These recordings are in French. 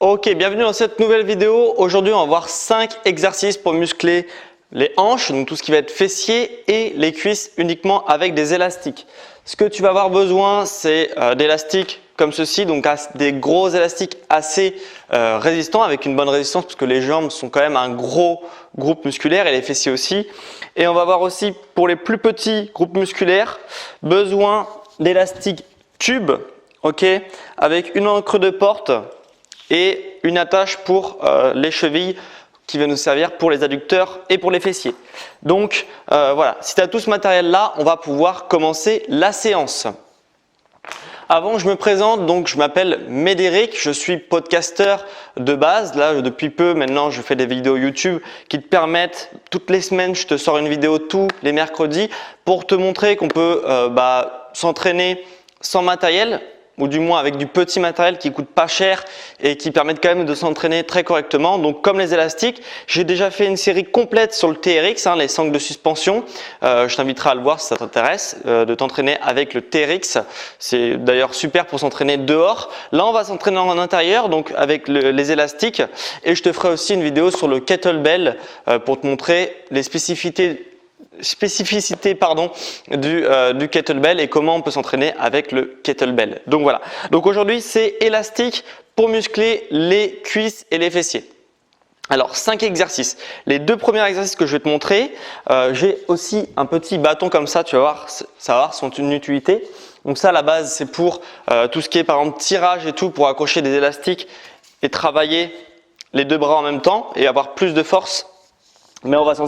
Ok, bienvenue dans cette nouvelle vidéo. Aujourd'hui, on va voir 5 exercices pour muscler les hanches, donc tout ce qui va être fessier et les cuisses uniquement avec des élastiques. Ce que tu vas avoir besoin, c'est d'élastiques comme ceci, donc des gros élastiques assez résistants avec une bonne résistance parce que les jambes sont quand même un gros groupe musculaire et les fessiers aussi. Et on va avoir aussi pour les plus petits groupes musculaires besoin d'élastiques tubes, ok, avec une encre de porte et une attache pour les chevilles qui va nous servir pour les adducteurs et pour les fessiers. Donc voilà, si tu as tout ce matériel là, on va pouvoir commencer la séance. Avant, je me présente, donc je m'appelle Médéric, je suis podcasteur de base. Là, depuis peu, maintenant, je fais des vidéos YouTube qui te permettent, toutes les semaines, je te sors une vidéo tous les mercredis pour te montrer qu'on peut s'entraîner sans matériel, ou du moins avec du petit matériel qui coûte pas cher et qui permettent quand même de s'entraîner très correctement. Donc comme les élastiques, j'ai déjà fait une série complète sur le TRX, les sangles de suspension. Je t'inviterai à le voir si ça t'intéresse, de t'entraîner avec le TRX. C'est d'ailleurs super pour s'entraîner dehors. Là, on va s'entraîner en intérieur, donc avec les élastiques. Et je te ferai aussi une vidéo sur le kettlebell pour te montrer les spécificités du kettlebell et comment on peut s'entraîner avec le kettlebell. Donc voilà. Donc aujourd'hui, c'est élastique pour muscler les cuisses et les fessiers. Alors 5 exercices. Les 2 premiers exercices que je vais te montrer, j'ai aussi un petit bâton comme ça, tu vas voir, ça va avoir son utilité. Donc ça, à la base, c'est pour tout ce qui est par exemple tirage et tout, pour accrocher des élastiques et travailler les 2 bras en même temps et avoir plus de force. Mais on va s'en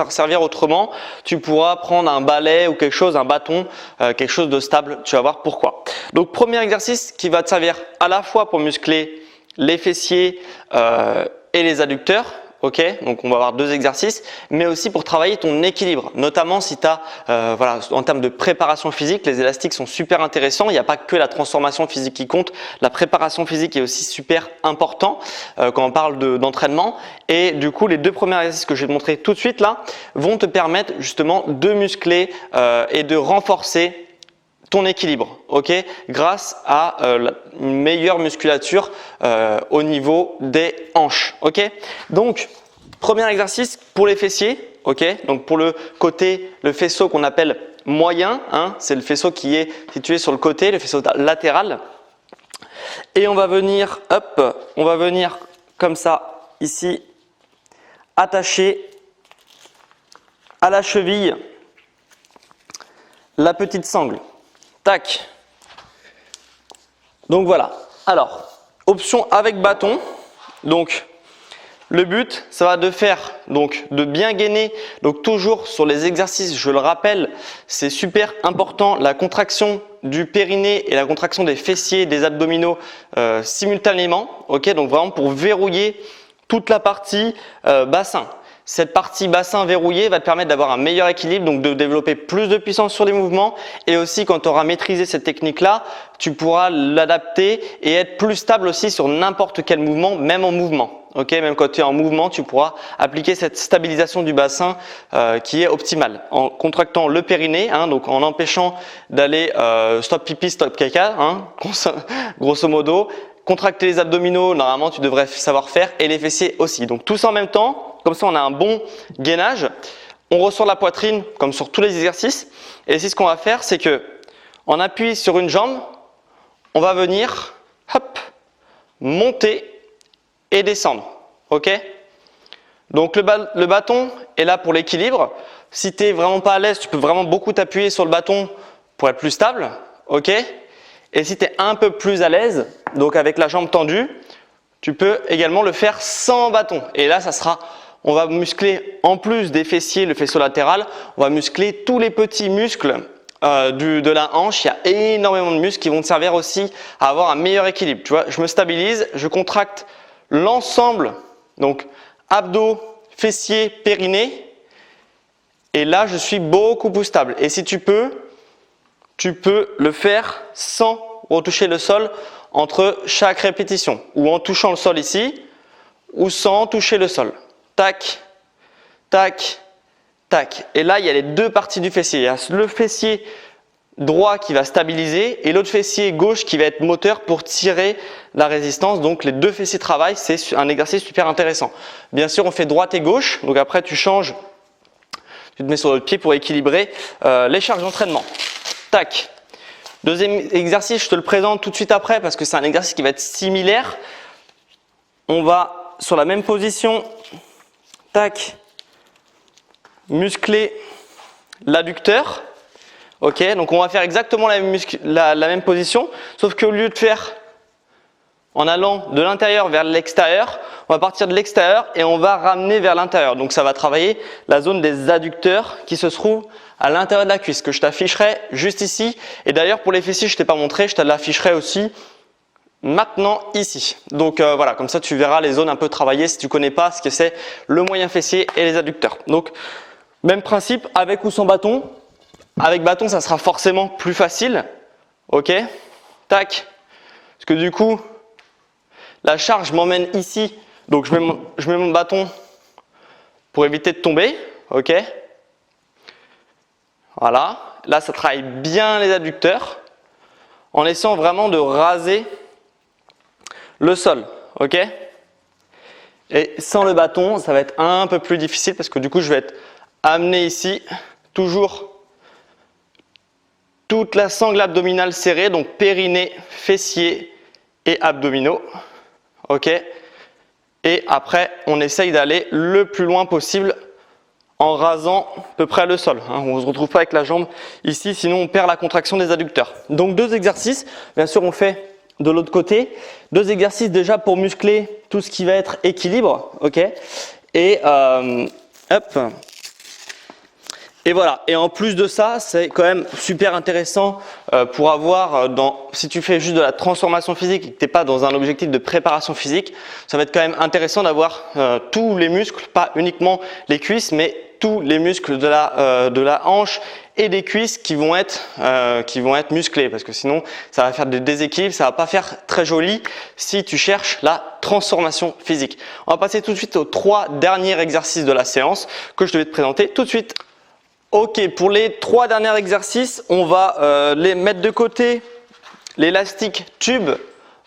servir autrement. Tu pourras prendre un balai ou quelque chose, un bâton, quelque chose de stable. Tu vas voir pourquoi. Donc, premier exercice qui va te servir à la fois pour muscler les fessiers et les adducteurs. Ok, donc on va avoir 2 exercices, mais aussi pour travailler ton équilibre, notamment si tu as, en termes de préparation physique, les élastiques sont super intéressants. Il n'y a pas que la transformation physique qui compte, la préparation physique est aussi super important quand on parle d'entraînement. Et du coup, les 2 premiers exercices que je vais te montrer tout de suite là vont te permettre justement de muscler et de renforcer ton équilibre, ok, grâce à une meilleure musculature au niveau des hanches, ok. Donc, premier exercice pour les fessiers, ok. Donc pour le faisceau qu'on appelle moyen, c'est le faisceau qui est situé sur le côté, le faisceau latéral. Et on va venir, comme ça ici, attacher à la cheville la petite sangle. Tac. Donc voilà. Alors, option avec bâton. Donc, le but, ça va de faire, donc, de bien gainer. Donc, toujours sur les exercices, je le rappelle, c'est super important, la contraction du périnée et la contraction des fessiers, des abdominaux simultanément. Ok, donc vraiment pour verrouiller toute la partie bassin. Cette partie bassin verrouillé va te permettre d'avoir un meilleur équilibre, donc de développer plus de puissance sur les mouvements. Et aussi, quand tu auras maîtrisé cette technique-là, tu pourras l'adapter et être plus stable aussi sur n'importe quel mouvement, même en mouvement. Ok, même quand tu es en mouvement, tu pourras appliquer cette stabilisation du bassin qui est optimale. En contractant le périnée, donc en empêchant d'aller stop pipi, stop caca, grosso modo. Contracter les abdominaux, normalement tu devrais savoir faire, et les fessiers aussi. Donc tout ça en même temps, comme ça on a un bon gainage. On ressort la poitrine comme sur tous les exercices. Et ici ce qu'on va faire, c'est que en appui sur une jambe, on va venir monter et descendre. Ok? Donc le bâton est là pour l'équilibre. Si tu n'es vraiment pas à l'aise, tu peux vraiment beaucoup t'appuyer sur le bâton pour être plus stable. Ok? Et si tu es un peu plus à l'aise, donc avec la jambe tendue, tu peux également le faire sans bâton. Et là, on va muscler en plus des fessiers, le faisceau latéral, on va muscler tous les petits muscles de la hanche. Il y a énormément de muscles qui vont te servir aussi à avoir un meilleur équilibre. Tu vois, je me stabilise, je contracte l'ensemble, donc abdos, fessiers, périnée. Et là, je suis beaucoup plus stable. Et si tu peux le faire sans retoucher le sol entre chaque répétition, ou en touchant le sol ici, ou sans toucher le sol. Tac, tac, tac. Et là, il y a les 2 parties du fessier. Il y a le fessier droit qui va stabiliser et l'autre fessier gauche qui va être moteur pour tirer la résistance. Donc les deux fessiers travaillent, c'est un exercice super intéressant. Bien sûr, on fait droite et gauche, donc après tu changes, tu te mets sur l'autre pied pour équilibrer les charges d'entraînement. Tac. Deuxième exercice, je te le présente tout de suite après parce que c'est un exercice qui va être similaire. On va sur la même position, tac, muscler l'adducteur. Ok, donc on va faire exactement la même position, sauf qu'au lieu de faire en allant de l'intérieur vers l'extérieur, on va partir de l'extérieur et on va ramener vers l'intérieur. Donc ça va travailler la zone des adducteurs qui se trouve à l'intérieur de la cuisse, que je t'afficherai juste ici. Et d'ailleurs pour les fessiers, je ne t'ai pas montré, je te l'afficherai aussi maintenant ici. Donc voilà, comme ça tu verras les zones un peu travaillées si tu ne connais pas ce que c'est le moyen fessier et les adducteurs. Donc même principe avec ou sans bâton. Avec bâton, ça sera forcément plus facile. Ok, tac. Parce que du coup, la charge m'emmène ici. Donc je mets mon bâton pour éviter de tomber. Ok. Voilà. Là, ça travaille bien les adducteurs en essayant vraiment de raser le sol. Ok. Et sans le bâton, ça va être un peu plus difficile parce que du coup, je vais être amené ici, toujours toute la sangle abdominale serrée, donc périnée, fessiers et abdominaux. Ok. Et après, on essaye d'aller le plus loin possible en rasant à peu près le sol. On ne se retrouve pas avec la jambe ici, sinon on perd la contraction des adducteurs. Donc deux exercices. Bien sûr, on fait de l'autre côté. Deux exercices déjà pour muscler tout ce qui va être équilibre. Ok. Et hop. Et voilà, et en plus de ça, c'est quand même super intéressant pour avoir, si tu fais juste de la transformation physique et que tu n'es pas dans un objectif de préparation physique, ça va être quand même intéressant d'avoir tous les muscles, pas uniquement les cuisses, mais tous les muscles de la hanche et des cuisses qui vont être musclés, parce que sinon ça va faire des déséquilibres, ça va pas faire très joli si tu cherches la transformation physique. On va passer tout de suite aux 3 derniers exercices de la séance que je vais te présenter tout de suite. Ok, pour les 3 derniers exercices, on va les mettre de côté l'élastique tube.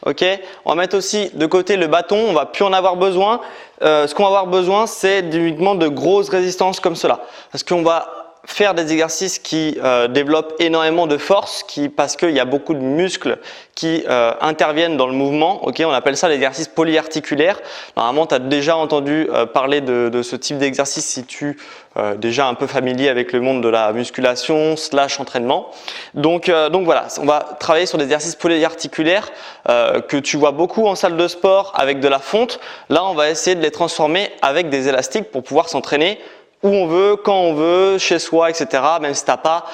Ok, on va mettre aussi de côté le bâton, on va plus en avoir besoin. Ce qu'on va avoir besoin, c'est uniquement de grosses résistances comme cela, parce qu'on va faire des exercices qui développent énormément de force, parce qu'il y a beaucoup de muscles qui interviennent dans le mouvement. Ok, on appelle ça l'exercice polyarticulaire. Normalement, tu as déjà entendu parler de ce type d'exercice si tu es déjà un peu familier avec le monde de la musculation / entraînement. Donc voilà, on va travailler sur des exercices polyarticulaires que tu vois beaucoup en salle de sport avec de la fonte. Là, on va essayer de les transformer avec des élastiques pour pouvoir s'entraîner où on veut, quand on veut, chez soi, etc. Même si tu n'as pas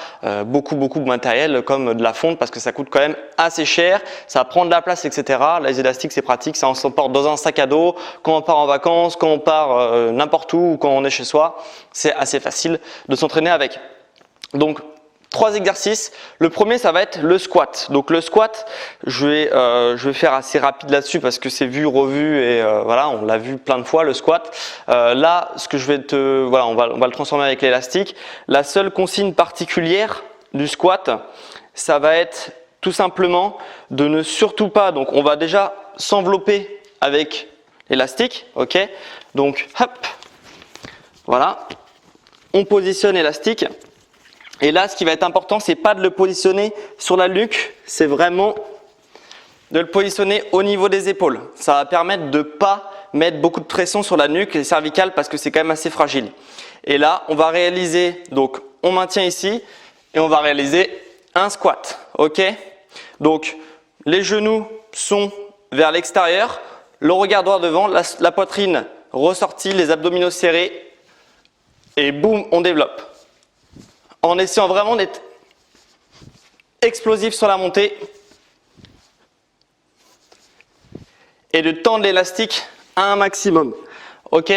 beaucoup de matériel comme de la fonte parce que ça coûte quand même assez cher, ça prend de la place, etc. Les élastiques, c'est pratique, ça on s'emporte dans un sac à dos, quand on part en vacances, quand on part n'importe où ou quand on est chez soi, c'est assez facile de s'entraîner avec. Donc, 3 exercices. Le premier, ça va être le squat. Donc le squat, je vais faire assez rapide là-dessus parce que c'est vu, revu et voilà, on l'a vu plein de fois le squat. Là, ce que je vais on va le transformer avec l'élastique. La seule consigne particulière du squat, ça va être tout simplement de ne surtout pas. Donc on va déjà s'envelopper avec l'élastique, ok. Donc hop, voilà, on positionne l'élastique. Et là, ce qui va être important, c'est pas de le positionner sur la nuque, c'est vraiment de le positionner au niveau des épaules. Ça va permettre de pas mettre beaucoup de pression sur la nuque et cervicale parce que c'est quand même assez fragile. Et là, on va réaliser, donc on maintient ici et on va réaliser un squat. Ok ? Donc, les genoux sont vers l'extérieur, le regard droit devant, la poitrine ressortie, les abdominaux serrés et boum, on développe. En essayant vraiment d'être explosif sur la montée et de tendre l'élastique à un maximum. Ok ?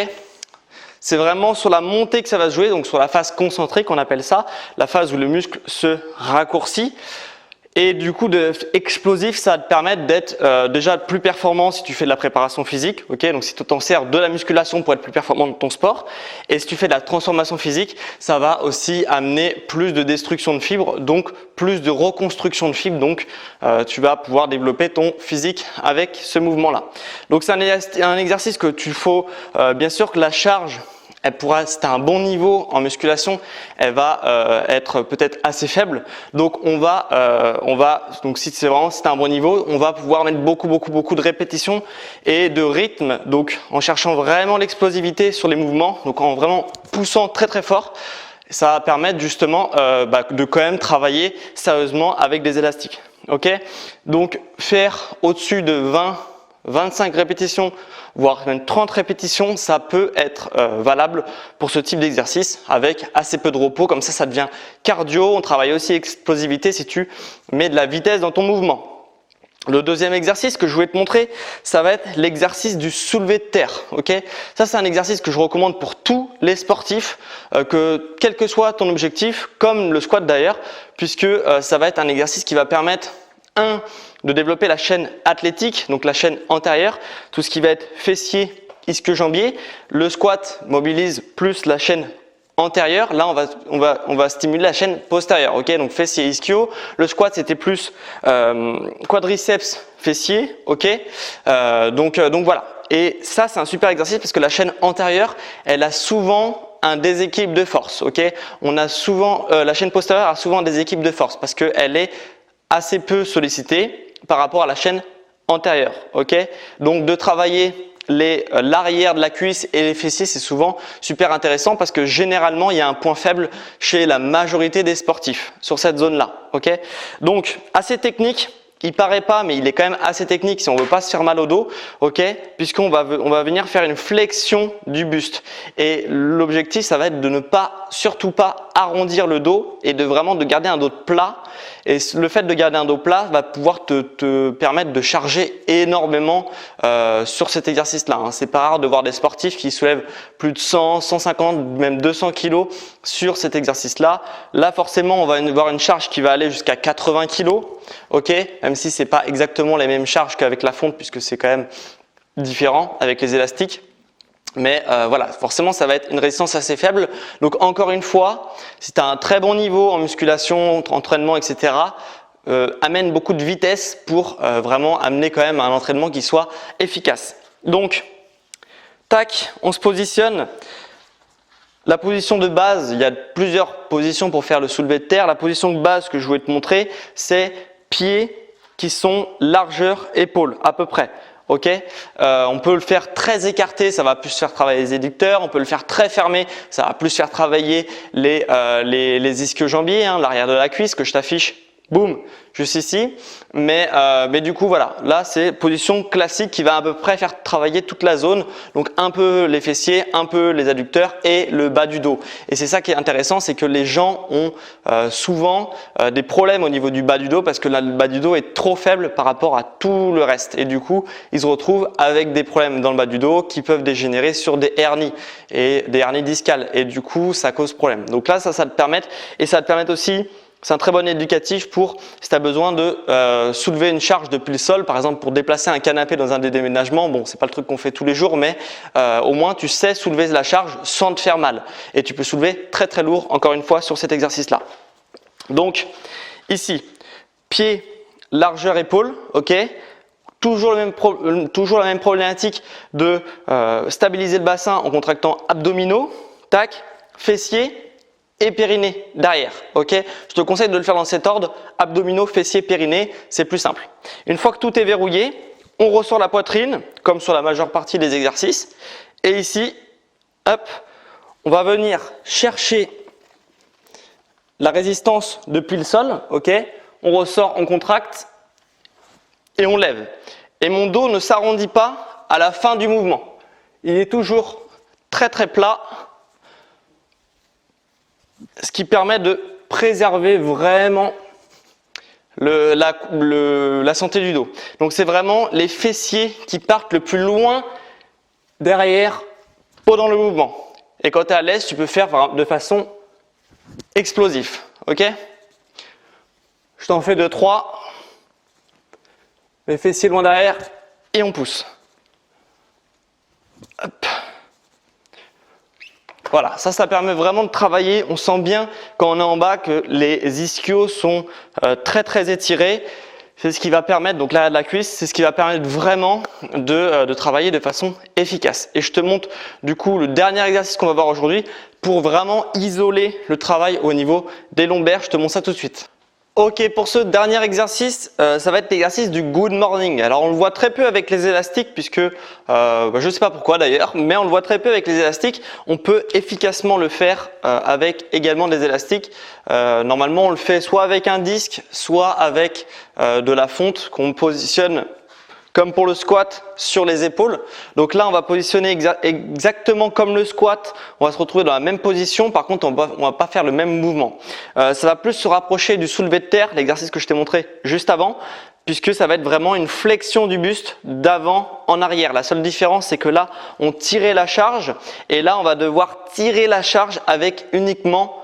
C'est vraiment sur la montée que ça va se jouer, donc sur la phase concentrique on appelle ça, la phase où le muscle se raccourcit. Et du coup, explosif, ça va te permettre d'être déjà plus performant si tu fais de la préparation physique. Ok, donc si tu t'en sers de la musculation pour être plus performant dans ton sport. Et si tu fais de la transformation physique, ça va aussi amener plus de destruction de fibres, donc plus de reconstruction de fibres. Donc tu vas pouvoir développer ton physique avec ce mouvement-là. Donc c'est un exercice que tu faut bien sûr que la charge, elle pourra, si tu as un bon niveau en musculation, elle va être peut-être assez faible. Donc donc si tu as un bon niveau, on va pouvoir mettre beaucoup de répétitions et de rythme. Donc en cherchant vraiment l'explosivité sur les mouvements, donc en vraiment poussant très fort, ça va permettre justement de quand même travailler sérieusement avec des élastiques. Ok, donc faire au-dessus de 25 répétitions, voire même 30 répétitions, ça peut être valable pour ce type d'exercice avec assez peu de repos. Comme ça devient cardio. On travaille aussi explosivité si tu mets de la vitesse dans ton mouvement. Le deuxième exercice que je voulais te montrer, ça va être l'exercice du soulevé de terre. Ok, ça c'est un exercice que je recommande pour tous les sportifs, quel que soit ton objectif, comme le squat d'ailleurs, puisque ça va être un exercice qui va permettre de développer la chaîne athlétique, donc la chaîne antérieure, tout ce qui va être fessier, ischio-jambier. Le squat mobilise plus la chaîne antérieure. Là, on va stimuler la chaîne postérieure. Ok, donc fessier, ischio. Le squat, c'était plus quadriceps, fessier. Ok, donc voilà. Et ça, c'est un super exercice parce que la chaîne antérieure, elle a souvent un déséquilibre de force. Ok, on a souvent la chaîne postérieure a souvent un déséquilibre de force parce qu'elle est assez peu sollicitée par rapport à la chaîne antérieure. Ok, donc de travailler l'arrière de la cuisse et les fessiers, c'est souvent super intéressant parce que généralement, il y a un point faible chez la majorité des sportifs sur cette zone-là. Ok, donc assez technique. Il paraît pas, mais il est quand même assez technique si on veut pas se faire mal au dos, ok, puisqu'on va venir faire une flexion du buste. Et l'objectif, ça va être de ne pas, surtout pas arrondir le dos et de vraiment de garder un dos plat. Et le fait de garder un dos plat va pouvoir te permettre de charger énormément sur cet exercice-là. Hein. C'est pas rare de voir des sportifs qui soulèvent plus de 100, 150, même 200 kilos sur cet exercice-là. Là, forcément, on va avoir une charge qui va aller jusqu'à 80 kilos. Ok, même si c'est pas exactement les mêmes charges qu'avec la fonte puisque c'est quand même différent avec les élastiques. Mais voilà, forcément, ça va être une résistance assez faible. Donc encore une fois, si tu as un très bon niveau en musculation, entraînement, etc., amène beaucoup de vitesse pour vraiment amener quand même un entraînement qui soit efficace. Donc, tac, on se positionne. La position de base, il y a plusieurs positions pour faire le soulevé de terre. La position de base que je voulais te montrer, c'est pieds qui sont largeur épaule à peu près. Ok, on peut le faire très écarté, ça va plus faire travailler les adducteurs. On peut le faire très fermé, ça va plus faire travailler les ischio-jambiers, hein, l'arrière de la cuisse que je t'affiche. Boum, juste ici. Mais du coup, voilà. Là, c'est position classique qui va à peu près faire travailler toute la zone. Donc, un peu les fessiers, un peu les adducteurs et le bas du dos. Et c'est ça qui est intéressant, c'est que les gens ont souvent des problèmes au niveau du bas du dos parce que le bas du dos est trop faible par rapport à tout le reste. Et du coup, ils se retrouvent avec des problèmes dans le bas du dos qui peuvent dégénérer sur des hernies et des hernies discales. Et du coup, ça cause problème. Donc là, ça te permet. Et ça te permet aussi. C'est un très bon éducatif pour si tu as besoin de soulever une charge depuis le sol, par exemple pour déplacer un canapé dans un déménagement. Bon, c'est pas le truc qu'on fait tous les jours, mais au moins tu sais soulever la charge sans te faire mal. Et tu peux soulever très très lourd, encore une fois, sur cet exercice-là. Donc, ici, pied, largeur, épaule, ok. Toujours la même problématique de stabiliser le bassin en contractant abdominaux, tac, fessiers, et périnée derrière. Ok, je te conseille de le faire dans cet ordre, abdominaux, fessiers, périnée, c'est plus simple. Une fois que tout est verrouillé, on ressort la poitrine, comme sur la majeure partie des exercices. Et ici, hop, on va venir chercher la résistance depuis le sol. Ok, on ressort, on contracte et on lève. Et mon dos ne s'arrondit pas à la fin du mouvement. Il est toujours très très plat. Ce qui permet de préserver vraiment la santé du dos. Donc c'est vraiment les fessiers qui partent le plus loin derrière pendant le mouvement. Et quand tu es à l'aise, tu peux faire de façon explosive. Ok ? Je t'en fais 2, 3. Les fessiers loin derrière et on pousse. Hop. Voilà, ça permet vraiment de travailler. On sent bien quand on est en bas que les ischios sont très étirés. C'est ce qui va permettre, donc l'arrière de la cuisse, c'est ce qui va permettre vraiment de travailler de façon efficace. Et je te montre du coup le dernier exercice qu'on va voir aujourd'hui pour vraiment isoler le travail au niveau des lombaires. Je te montre ça tout de suite. Ok, pour ce dernier exercice, ça va être l'exercice du good morning. Alors on le voit très peu avec les élastiques puisque, je ne sais pas pourquoi d'ailleurs, mais on le voit très peu avec les élastiques. On peut efficacement le faire avec également des élastiques. Normalement on le fait soit avec un disque, soit avec de la fonte qu'on positionne comme pour le squat sur les épaules. Donc là on va positionner exactement comme le squat, on va se retrouver dans la même position, par contre on va pas faire le même mouvement. Ça va plus se rapprocher du soulevé de terre, l'exercice que je t'ai montré juste avant, puisque ça va être vraiment une flexion du buste d'avant en arrière. La seule différence c'est que là on tirait la charge et là on va devoir tirer la charge avec uniquement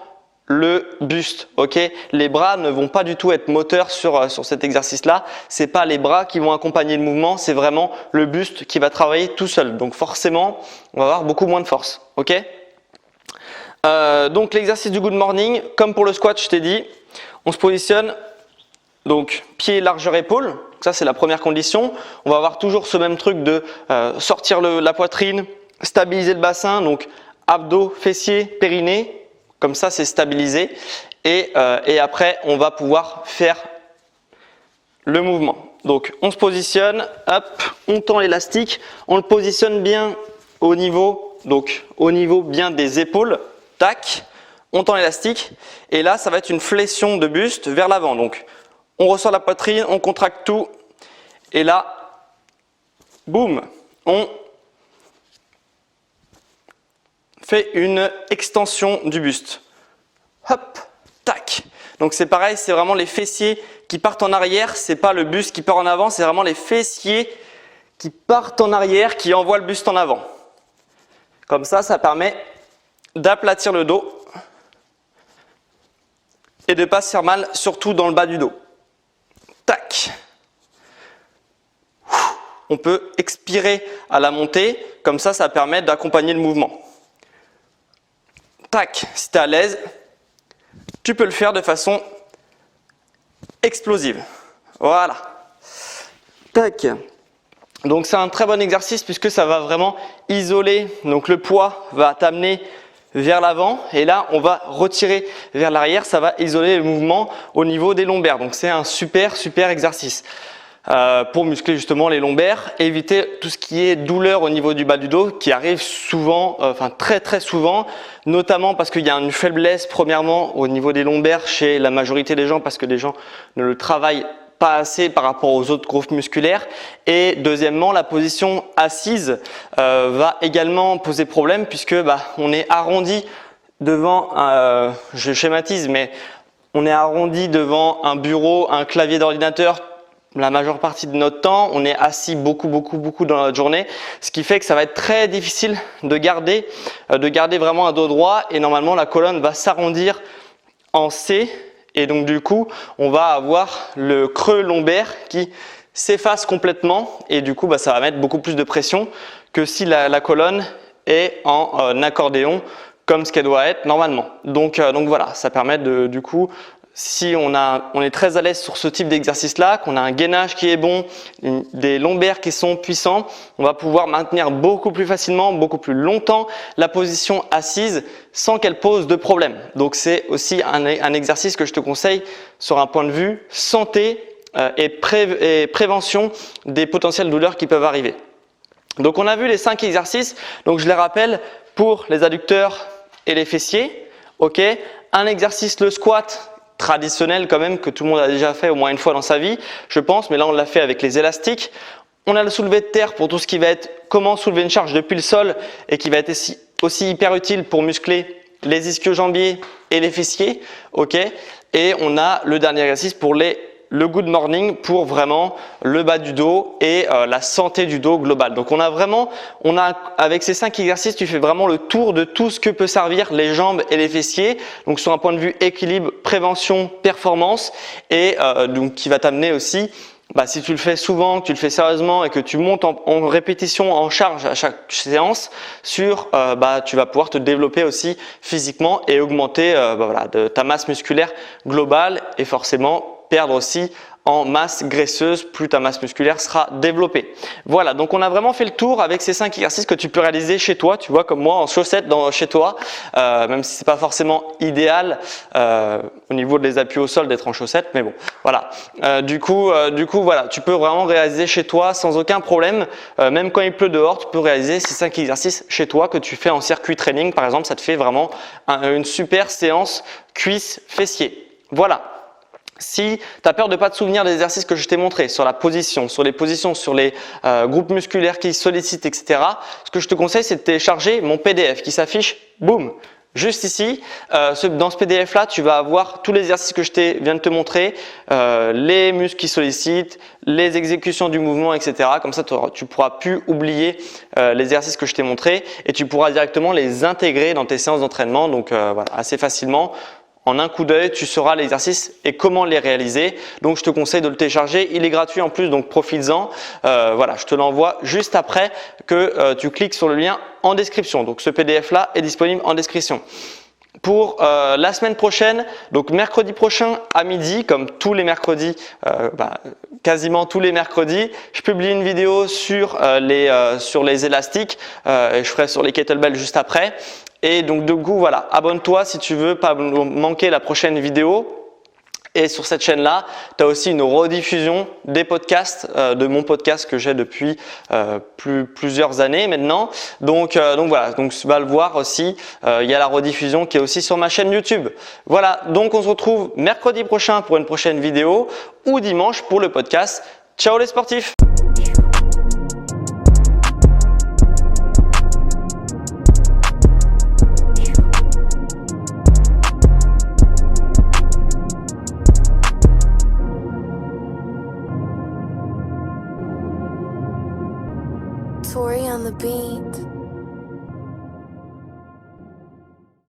le buste, ok. Les bras ne vont pas du tout être moteurs sur cet exercice-là. C'est pas les bras qui vont accompagner le mouvement, c'est vraiment le buste qui va travailler tout seul. Donc forcément, on va avoir beaucoup moins de force, ok. Donc l'exercice du good morning, comme pour le squat, je t'ai dit, on se positionne donc pied largeur épaule. Ça c'est la première condition. On va avoir toujours ce même truc de sortir la poitrine, stabiliser le bassin, donc abdos, fessiers, périnée. Comme ça, c'est stabilisé et après, on va pouvoir faire le mouvement. Donc, on se positionne, hop, on tend l'élastique, on le positionne bien au niveau, bien des épaules, tac, on tend l'élastique et là, ça va être une flexion de buste vers l'avant. Donc, on ressort la poitrine, on contracte tout et là, boum, on fait une extension du buste. Hop, tac. Donc c'est pareil, c'est vraiment les fessiers qui partent en arrière, c'est pas le buste qui part en avant, c'est vraiment les fessiers qui partent en arrière qui envoient le buste en avant. Comme ça permet d'aplatir le dos et de ne pas se faire mal, surtout dans le bas du dos. Tac. On peut expirer à la montée, comme ça permet d'accompagner le mouvement. Tac, si tu es à l'aise, tu peux le faire de façon explosive. Voilà. Tac. Donc c'est un très bon exercice puisque ça va vraiment isoler. Donc le poids va t'amener vers l'avant et là on va retirer vers l'arrière. Ça va isoler le mouvement au niveau des lombaires. Donc c'est un super exercice. Pour muscler justement les lombaires, éviter tout ce qui est douleur au niveau du bas du dos qui arrive souvent, très souvent, notamment parce qu'il y a une faiblesse premièrement au niveau des lombaires chez la majorité des gens parce que les gens ne le travaillent pas assez par rapport aux autres groupes musculaires et deuxièmement la position assise va également poser problème puisque on est arrondi devant, je schématise mais on est arrondi devant un bureau, un clavier d'ordinateur. La majeure partie de notre temps, on est assis beaucoup dans notre journée, ce qui fait que ça va être très difficile de garder vraiment un dos droit et normalement la colonne va s'arrondir en C et donc du coup on va avoir le creux lombaire qui s'efface complètement et du coup ça va mettre beaucoup plus de pression que si la colonne est en accordéon comme ce qu'elle doit être normalement. Donc voilà, ça permet du coup si on est très à l'aise sur ce type d'exercice-là, qu'on a un gainage qui est bon, des lombaires qui sont puissants, on va pouvoir maintenir beaucoup plus facilement, beaucoup plus longtemps la position assise sans qu'elle pose de problème. Donc c'est aussi un exercice que je te conseille sur un point de vue santé et prévention des potentielles douleurs qui peuvent arriver. Donc on a vu les 5 exercices, donc je les rappelle pour les adducteurs et les fessiers. Ok, un exercice, le squat, traditionnel quand même, que tout le monde a déjà fait au moins une fois dans sa vie, je pense, mais là on l'a fait avec les élastiques. On a le soulevé de terre pour tout ce qui va être comment soulever une charge depuis le sol et qui va être aussi hyper utile pour muscler les ischio-jambiers et les fessiers. Ok, et on a le dernier exercice pour les le good morning pour vraiment le bas du dos et la santé du dos global. Donc avec ces 5 exercices, tu fais vraiment le tour de tout ce que peut servir les jambes et les fessiers. Donc sur un point de vue équilibre, prévention, performance et donc qui va t'amener aussi, si tu le fais souvent, que tu le fais sérieusement et que tu montes en répétition, en charge à chaque séance, tu vas pouvoir te développer aussi physiquement et augmenter de ta masse musculaire globale et forcément perdre aussi en masse graisseuse, plus ta masse musculaire sera développée. Voilà, donc on a vraiment fait le tour avec ces 5 exercices que tu peux réaliser chez toi, tu vois, comme moi en chaussettes chez toi, même si c'est pas forcément idéal au niveau des appuis au sol d'être en chaussettes, mais bon, voilà. Du coup, voilà, tu peux vraiment réaliser chez toi sans aucun problème, même quand il pleut dehors, tu peux réaliser ces 5 exercices chez toi que tu fais en circuit training, par exemple, ça te fait vraiment une super séance cuisses-fessiers. Voilà. Si tu as peur de ne pas te souvenir des exercices que je t'ai montrés sur la position, sur les positions, sur les groupes musculaires qui sollicitent, etc., ce que je te conseille, c'est de télécharger mon PDF qui s'affiche, boum, juste ici. Dans ce PDF-là, tu vas avoir tous les exercices que je viens de te montrer, les muscles qui sollicitent, les exécutions du mouvement, etc. Comme ça, tu pourras plus oublier les exercices que je t'ai montrés et tu pourras directement les intégrer dans tes séances d'entraînement. Donc voilà, assez facilement. En un coup d'œil, tu sauras l'exercice et comment les réaliser. Donc, je te conseille de le télécharger. Il est gratuit en plus, donc profites-en. Voilà, je te l'envoie juste après que tu cliques sur le lien en description. Donc, ce PDF-là est disponible en description. Pour la semaine prochaine, donc mercredi prochain à midi, comme tous les mercredis, quasiment tous les mercredis, je publie une vidéo sur les élastiques et je ferai sur les kettlebells juste après. Et donc du coup voilà, abonne-toi si tu veux pas manquer la prochaine vidéo. Et sur cette chaîne-là, tu as aussi une rediffusion des podcasts, de mon podcast que j'ai depuis plusieurs années maintenant. Donc voilà, donc tu vas le voir aussi. Il y a la rediffusion qui est aussi sur ma chaîne YouTube. Voilà, donc on se retrouve mercredi prochain pour une prochaine vidéo ou dimanche pour le podcast. Ciao les sportifs! Tori on the beat.